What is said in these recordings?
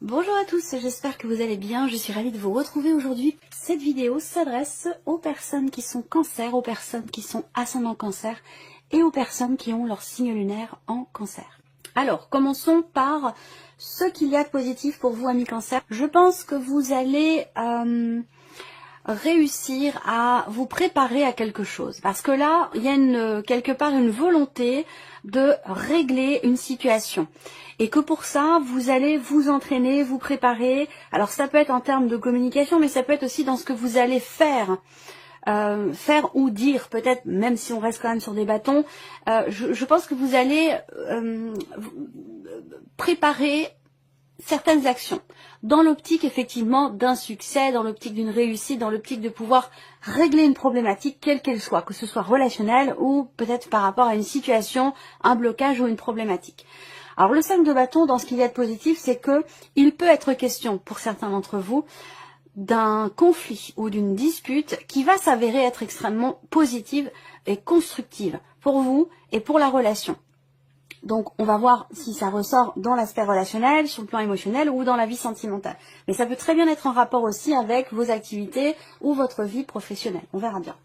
Bonjour à tous, j'espère que vous allez bien, je suis ravie de vous retrouver aujourd'hui. Cette vidéo s'adresse aux personnes qui sont cancer, aux personnes qui sont ascendant cancer et aux personnes qui ont leur signe lunaire en cancer. Alors, commençons par ce qu'il y a de positif pour vous, amis cancer. Je pense que vous allez réussir à vous préparer à quelque chose. Parce que là, il y a quelque part une volonté de régler une situation. Et que pour ça, vous allez vous entraîner, vous préparer. Alors ça peut être en termes de communication, mais ça peut être aussi dans ce que vous allez faire. Faire ou dire, peut-être, même si on reste quand même sur des bâtons, je pense que vous allez préparer certaines actions, dans l'optique effectivement d'un succès, dans l'optique d'une réussite, dans l'optique de pouvoir régler une problématique, quelle qu'elle soit, que ce soit relationnelle ou peut-être par rapport à une situation, un blocage ou une problématique. Alors le 5 de bâton, dans ce qu'il y a de positif, c'est que il peut être question, pour certains d'entre vous, d'un conflit ou d'une dispute qui va s'avérer être extrêmement positive et constructive pour vous et pour la relation. Donc, on va voir si ça ressort dans l'aspect relationnel, sur le plan émotionnel ou dans la vie sentimentale. Mais ça peut très bien être en rapport aussi avec vos activités ou votre vie professionnelle. On verra bien.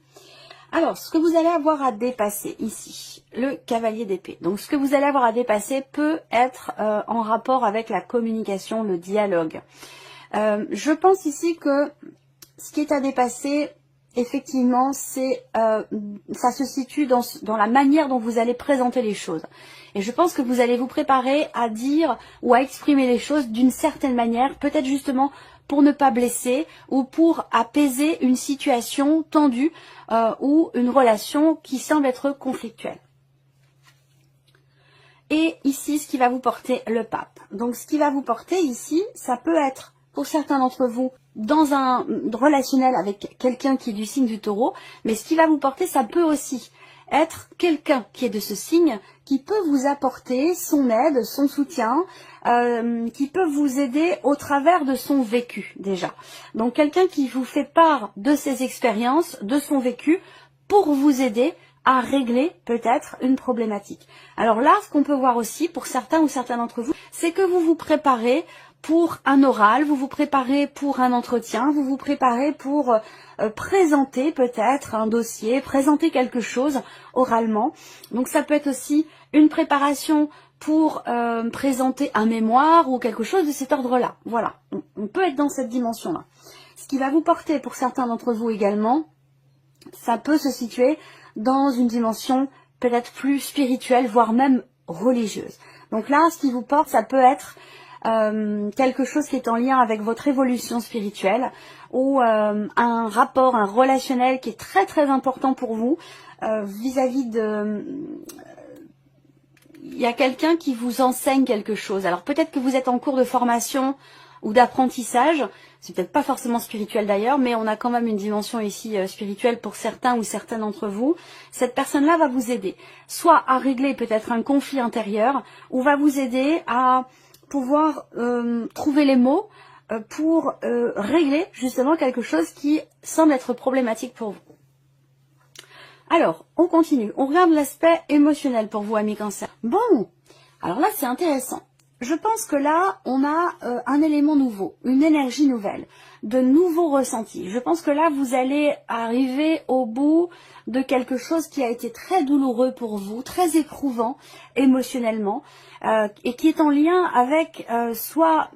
Alors, ce que vous allez avoir à dépasser ici, le cavalier d'épée. Donc, ce que vous allez avoir à dépasser peut être en rapport avec la communication, le dialogue. Je pense ici que ce qui est à dépasser, effectivement, ça se situe dans la manière dont vous allez présenter les choses. Et je pense que vous allez vous préparer à dire ou à exprimer les choses d'une certaine manière, peut-être justement pour ne pas blesser ou pour apaiser une situation tendue ou une relation qui semble être conflictuelle. Et ici, ce qui va vous porter le pape. Donc, ce qui va vous porter ici, ça peut être, pour certains d'entre vous, dans un relationnel avec quelqu'un qui est du signe du taureau, mais ce qui va vous porter, ça peut aussi être quelqu'un qui est de ce signe, qui peut vous apporter son aide, son soutien, qui peut vous aider au travers de son vécu déjà. Donc quelqu'un qui vous fait part de ses expériences, de son vécu, pour vous aider à régler peut-être une problématique. Alors là, ce qu'on peut voir aussi pour certains ou certains d'entre vous, c'est que vous vous préparez pour un oral, vous vous préparez pour un entretien, vous vous préparez pour présenter peut-être un dossier, présenter quelque chose oralement. Donc ça peut être aussi une préparation pour présenter un mémoire ou quelque chose de cet ordre-là. Voilà, on peut être dans cette dimension-là. Ce qui va vous porter pour certains d'entre vous également, ça peut se situer dans une dimension peut-être plus spirituelle, voire même religieuse. Donc là, ce qui vous porte, ça peut être quelque chose qui est en lien avec votre évolution spirituelle ou un rapport, un relationnel qui est très très important pour vous vis-à-vis de... Il y a quelqu'un qui vous enseigne quelque chose. Alors peut-être que vous êtes en cours de formation ou d'apprentissage, c'est peut-être pas forcément spirituel d'ailleurs, mais on a quand même une dimension ici spirituelle pour certains ou certaines d'entre vous. Cette personne-là va vous aider, soit à régler peut-être un conflit intérieur, ou va vous aider à pouvoir trouver les mots pour régler justement quelque chose qui semble être problématique pour vous. Alors, on continue. On regarde l'aspect émotionnel pour vous, amis cancer. Bon, alors là, c'est intéressant. Je pense que là, on a un élément nouveau, une énergie nouvelle, de nouveaux ressentis. Je pense que là, vous allez arriver au bout de quelque chose qui a été très douloureux pour vous, très éprouvant émotionnellement, et qui est en lien avec soit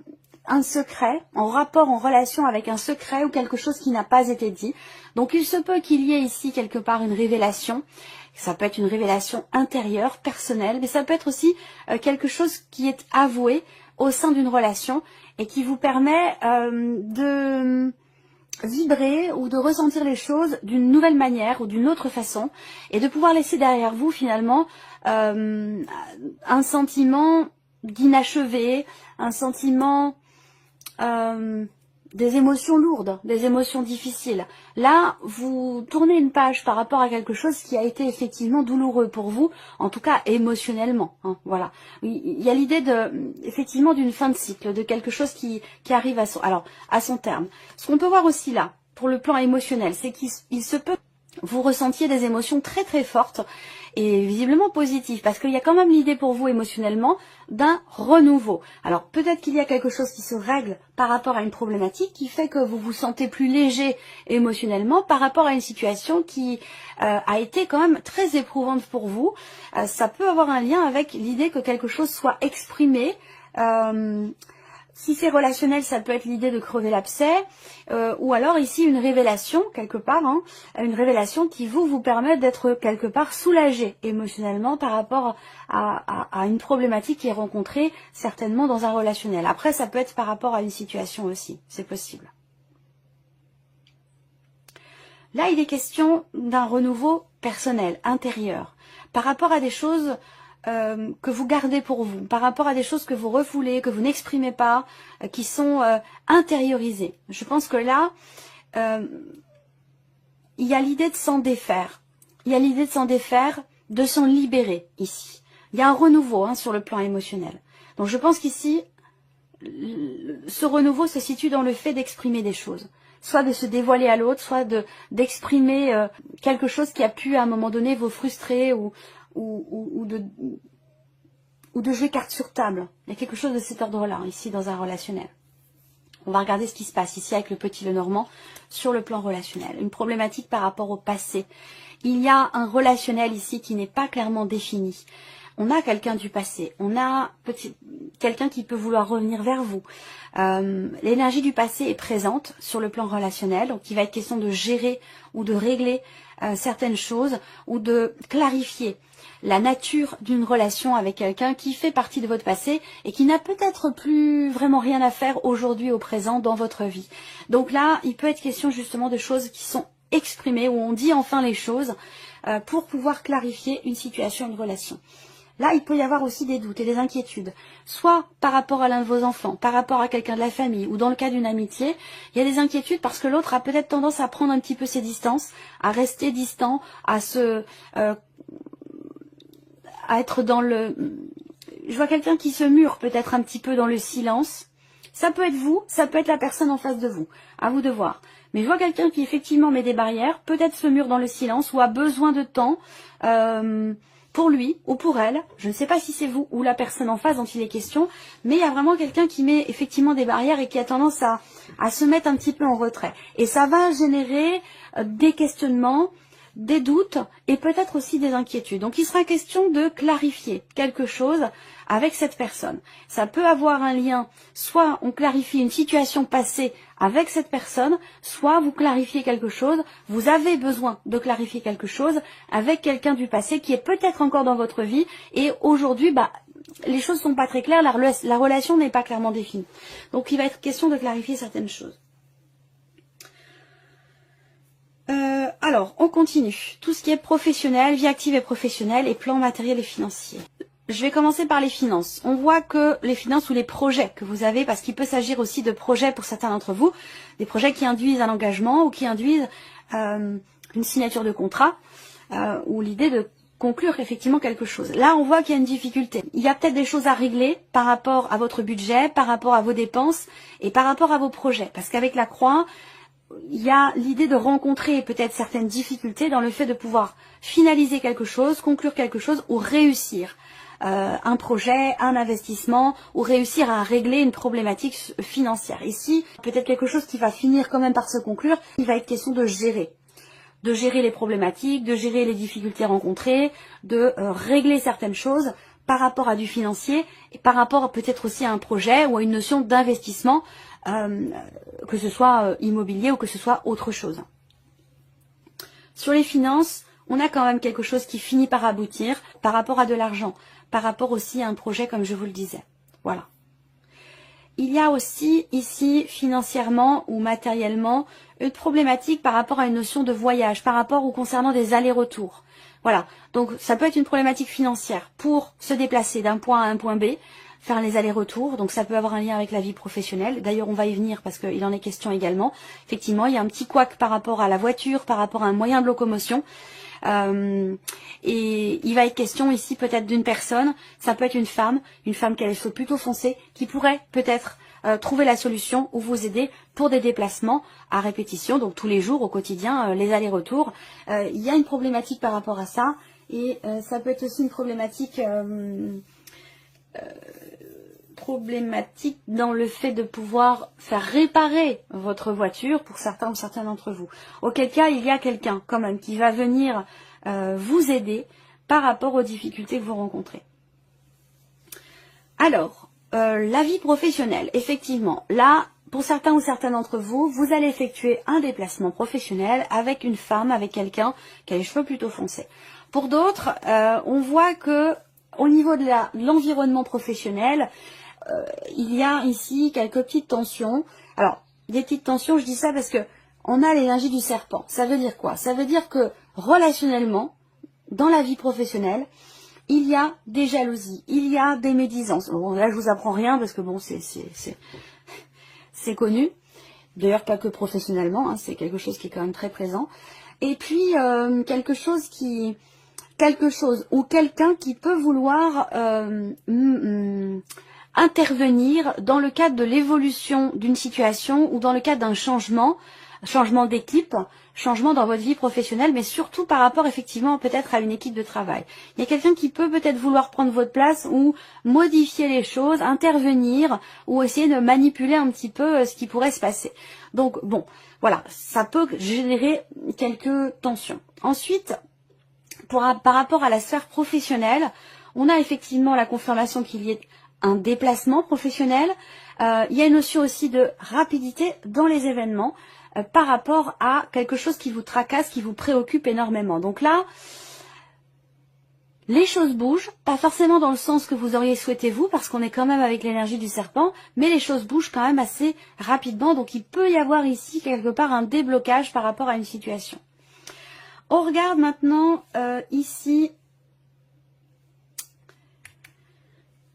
un secret, en rapport, en relation avec un secret ou quelque chose qui n'a pas été dit. Donc il se peut qu'il y ait ici quelque part une révélation. Ça peut être une révélation intérieure, personnelle, mais ça peut être aussi quelque chose qui est avoué au sein d'une relation et qui vous permet de vibrer ou de ressentir les choses d'une nouvelle manière ou d'une autre façon et de pouvoir laisser derrière vous finalement un sentiment d'inachevé, un sentiment des émotions lourdes, des émotions difficiles. Là, vous tournez une page par rapport à quelque chose qui a été effectivement douloureux pour vous, en tout cas émotionnellement. Hein, voilà. Il y a l'idée effectivement d'une fin de cycle, de quelque chose qui arrive à son terme. Ce qu'on peut voir aussi là, pour le plan émotionnel, c'est qu'il se peut vous ressentiez des émotions très très fortes et visiblement positives, parce qu'il y a quand même l'idée pour vous émotionnellement d'un renouveau. Alors peut-être qu'il y a quelque chose qui se règle par rapport à une problématique qui fait que vous vous sentez plus léger émotionnellement par rapport à une situation qui a été quand même très éprouvante pour vous. Ça peut avoir un lien avec l'idée que quelque chose soit exprimé. Si c'est relationnel, ça peut être l'idée de crever l'abcès, ou alors ici une révélation quelque part, hein, une révélation qui vous permet d'être quelque part soulagé émotionnellement par rapport à une problématique qui est rencontrée certainement dans un relationnel. Après, ça peut être par rapport à une situation aussi, c'est possible. Là, il est question d'un renouveau personnel, intérieur, par rapport à des choses que vous gardez pour vous, par rapport à des choses que vous refoulez, que vous n'exprimez pas, qui sont intériorisées. Je pense que là, il y a l'idée de s'en défaire. Il y a l'idée de s'en défaire, de s'en libérer ici. Il y a un renouveau hein, sur le plan émotionnel. Donc je pense qu'ici, ce renouveau se situe dans le fait d'exprimer des choses. Soit de se dévoiler à l'autre, soit d'exprimer quelque chose qui a pu à un moment donné vous frustrer ou de jouer carte sur table. Il y a quelque chose de cet ordre-là, ici, dans un relationnel. On va regarder ce qui se passe ici avec le petit Lenormand sur le plan relationnel. Une problématique par rapport au passé. Il y a un relationnel ici qui n'est pas clairement défini. On a quelqu'un du passé, on a quelqu'un qui peut vouloir revenir vers vous. L'énergie du passé est présente sur le plan relationnel, donc il va être question de gérer ou de régler certaines choses ou de clarifier la nature d'une relation avec quelqu'un qui fait partie de votre passé et qui n'a peut-être plus vraiment rien à faire aujourd'hui au présent dans votre vie. Donc là, il peut être question justement de choses qui sont exprimées, où on dit enfin les choses pour pouvoir clarifier une situation, une relation. Là, il peut y avoir aussi des doutes et des inquiétudes, soit par rapport à l'un de vos enfants, par rapport à quelqu'un de la famille, ou dans le cas d'une amitié, il y a des inquiétudes parce que l'autre a peut-être tendance à prendre un petit peu ses distances, à rester distant, à être dans le... Je vois quelqu'un qui se mure peut-être un petit peu dans le silence. Ça peut être vous, ça peut être la personne en face de vous, à vous de voir. Mais je vois quelqu'un qui effectivement met des barrières, peut-être se mure dans le silence ou a besoin de temps pour lui ou pour elle. Je ne sais pas si c'est vous ou la personne en face dont il est question, mais il y a vraiment quelqu'un qui met effectivement des barrières et qui a tendance à se mettre un petit peu en retrait. Et ça va générer des questionnements, des doutes et peut-être aussi des inquiétudes. Donc il sera question de clarifier quelque chose avec cette personne. Ça peut avoir un lien, soit on clarifie une situation passée avec cette personne, soit vous clarifiez quelque chose, vous avez besoin de clarifier quelque chose avec quelqu'un du passé qui est peut-être encore dans votre vie et aujourd'hui, les choses sont pas très claires, la relation n'est pas clairement définie. Donc il va être question de clarifier certaines choses. Alors, on continue. Tout ce qui est professionnel, vie active et professionnelle et plan matériel et financier. Je vais commencer par les finances. On voit que les finances ou les projets que vous avez, parce qu'il peut s'agir aussi de projets pour certains d'entre vous, des projets qui induisent un engagement ou qui induisent une signature de contrat ou l'idée de conclure effectivement quelque chose. Là, on voit qu'il y a une difficulté. Il y a peut-être des choses à régler par rapport à votre budget, par rapport à vos dépenses et par rapport à vos projets. Parce qu'avec la croix, il y a l'idée de rencontrer peut-être certaines difficultés dans le fait de pouvoir finaliser quelque chose, conclure quelque chose ou réussir un projet, un investissement ou réussir à régler une problématique financière. Ici, peut-être quelque chose qui va finir quand même par se conclure, il va être question de gérer les problématiques, de gérer les difficultés rencontrées, de régler certaines choses par rapport à du financier et par rapport peut-être aussi à un projet ou à une notion d'investissement, que ce soit immobilier ou que ce soit autre chose. Sur les finances, on a quand même quelque chose qui finit par aboutir par rapport à de l'argent, par rapport aussi à un projet comme je vous le disais. Voilà. Il y a aussi ici financièrement ou matériellement une problématique par rapport à une notion de voyage, par rapport ou concernant des allers-retours. Voilà, donc ça peut être une problématique financière pour se déplacer d'un point à un point B, faire les allers-retours, donc ça peut avoir un lien avec la vie professionnelle. D'ailleurs, on va y venir parce qu'il en est question également. Effectivement, il y a un petit couac par rapport à la voiture, par rapport à un moyen de locomotion. Et il va être question ici peut-être d'une personne, ça peut être une femme qui a les cheveux plutôt foncés, qui pourrait peut-être trouver la solution ou vous aider pour des déplacements à répétition, donc tous les jours au quotidien, les allers-retours. Il y a une problématique par rapport à ça et ça peut être aussi une problématique dans le fait de pouvoir faire réparer votre voiture pour certains ou certaines d'entre vous. Auquel cas, il y a quelqu'un quand même qui va venir vous aider par rapport aux difficultés que vous rencontrez. Alors, la vie professionnelle, effectivement, là, pour certains ou certaines d'entre vous, vous allez effectuer un déplacement professionnel avec une femme, avec quelqu'un qui a les cheveux plutôt foncés. Pour d'autres, on voit que au niveau de l'environnement professionnel, il y a ici quelques petites tensions. Alors, des petites tensions, je dis ça parce que on a l'énergie du serpent. Ça veut dire quoi? Ça veut dire que relationnellement, dans la vie professionnelle, il y a des jalousies, il y a des médisances. Bon, là, je vous apprends rien parce que bon, c'est connu. D'ailleurs, pas que professionnellement, hein, c'est quelque chose qui est quand même très présent. Et puis, quelque chose ou quelqu'un qui peut vouloir intervenir dans le cadre de l'évolution d'une situation ou dans le cadre d'un changement d'équipe, changement dans votre vie professionnelle, mais surtout par rapport effectivement peut-être à une équipe de travail. Il y a quelqu'un qui peut peut-être vouloir prendre votre place ou modifier les choses, intervenir ou essayer de manipuler un petit peu ce qui pourrait se passer. Donc bon, voilà, ça peut générer quelques tensions. Ensuite, par rapport à la sphère professionnelle, on a effectivement la confirmation qu'il y ait un déplacement professionnel. Il y a une notion aussi de rapidité dans les événements par rapport à quelque chose qui vous tracasse, qui vous préoccupe énormément. Donc là, les choses bougent, pas forcément dans le sens que vous auriez souhaité vous, parce qu'on est quand même avec l'énergie du serpent, mais les choses bougent quand même assez rapidement. Donc il peut y avoir ici quelque part un déblocage par rapport à une situation. On regarde maintenant ici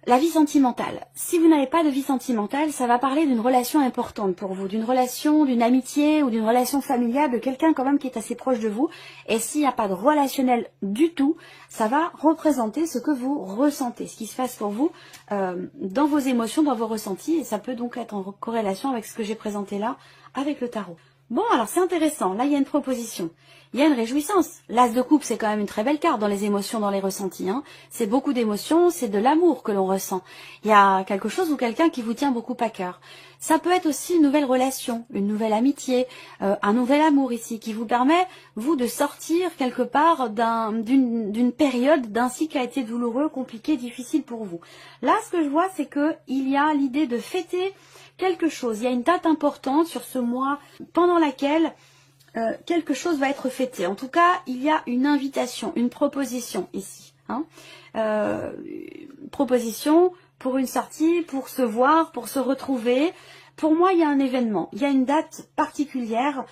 la vie sentimentale. Si vous n'avez pas de vie sentimentale, ça va parler d'une relation importante pour vous, d'une relation, d'une amitié ou d'une relation familiale, de quelqu'un quand même qui est assez proche de vous. Et s'il n'y a pas de relationnel du tout, ça va représenter ce que vous ressentez, ce qui se passe pour vous dans vos émotions, dans vos ressentis. Et ça peut donc être en corrélation avec ce que j'ai présenté là avec le tarot. Bon, alors c'est intéressant. Là, il y a une proposition. Il y a une réjouissance. L'as de coupe, c'est quand même une très belle carte dans les émotions, dans les ressentis. Hein. C'est beaucoup d'émotions, c'est de l'amour que l'on ressent. Il y a quelque chose ou quelqu'un qui vous tient beaucoup à cœur. Ça peut être aussi une nouvelle relation, une nouvelle amitié, un nouvel amour ici, qui vous permet, vous, de sortir quelque part d'une période, d'un cycle qui a été douloureux, compliqué, difficile pour vous. Là, ce que je vois, c'est que il y a l'idée de fêter quelque chose. Il y a une date importante sur ce mois pendant laquelle quelque chose va être fêté. En tout cas, il y a une invitation, une proposition ici. Hein. Proposition pour une sortie, pour se voir, pour se retrouver. Pour moi, il y a un événement, il y a une date particulière.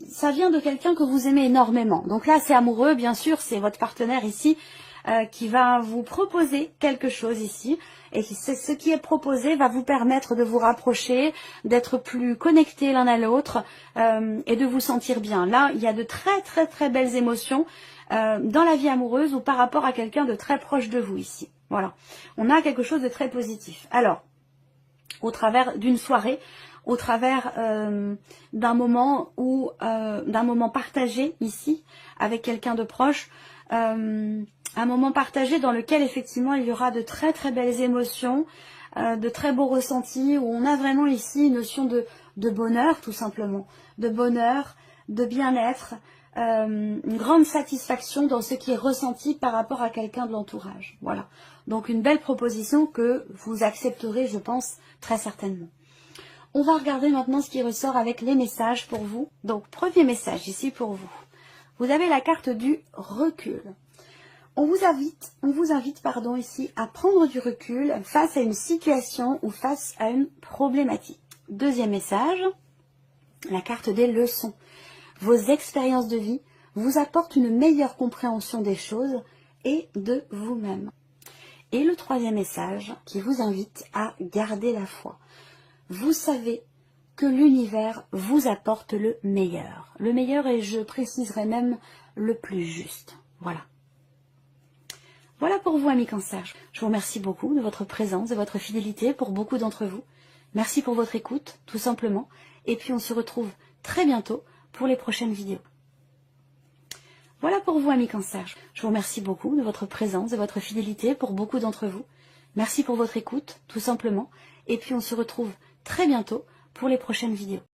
Ça vient de quelqu'un que vous aimez énormément. Donc là, c'est amoureux, bien sûr, c'est votre partenaire ici qui va vous proposer quelque chose ici. Et ce qui est proposé va vous permettre de vous rapprocher, d'être plus connectés l'un à l'autre et de vous sentir bien. Là, il y a de très très très belles émotions dans la vie amoureuse ou par rapport à quelqu'un de très proche de vous ici. Voilà, on a quelque chose de très positif. Alors, au travers d'une soirée, au travers d'un moment partagé ici avec quelqu'un de proche, un moment partagé dans lequel effectivement il y aura de très très belles émotions, de très beaux ressentis, où on a vraiment ici une notion de bonheur tout simplement, de bonheur, de bien-être, une grande satisfaction dans ce qui est ressenti par rapport à quelqu'un de l'entourage. Voilà, donc une belle proposition que vous accepterez, je pense, très certainement. On va regarder maintenant ce qui ressort avec les messages pour vous. Donc premier message ici pour vous. Vous avez la carte du recul. On vous invite ici à prendre du recul face à une situation ou face à une problématique. Deuxième message, la carte des leçons. Vos expériences de vie vous apportent une meilleure compréhension des choses et de vous-même. Et le troisième message qui vous invite à garder la foi. Vous savez que l'univers vous apporte le meilleur. Le meilleur et je préciserai même le plus juste. Voilà. Voilà pour vous, amis Cancer. Je vous remercie beaucoup de votre présence, de votre fidélité pour beaucoup d'entre vous. Merci pour votre écoute, tout simplement. Et puis on se retrouve très bientôt pour les prochaines vidéos. Voilà pour vous, amis Cancer. Je vous remercie beaucoup de votre présence, de votre fidélité pour beaucoup d'entre vous. Merci pour votre écoute, tout simplement. Et puis on se retrouve très bientôt pour les prochaines vidéos.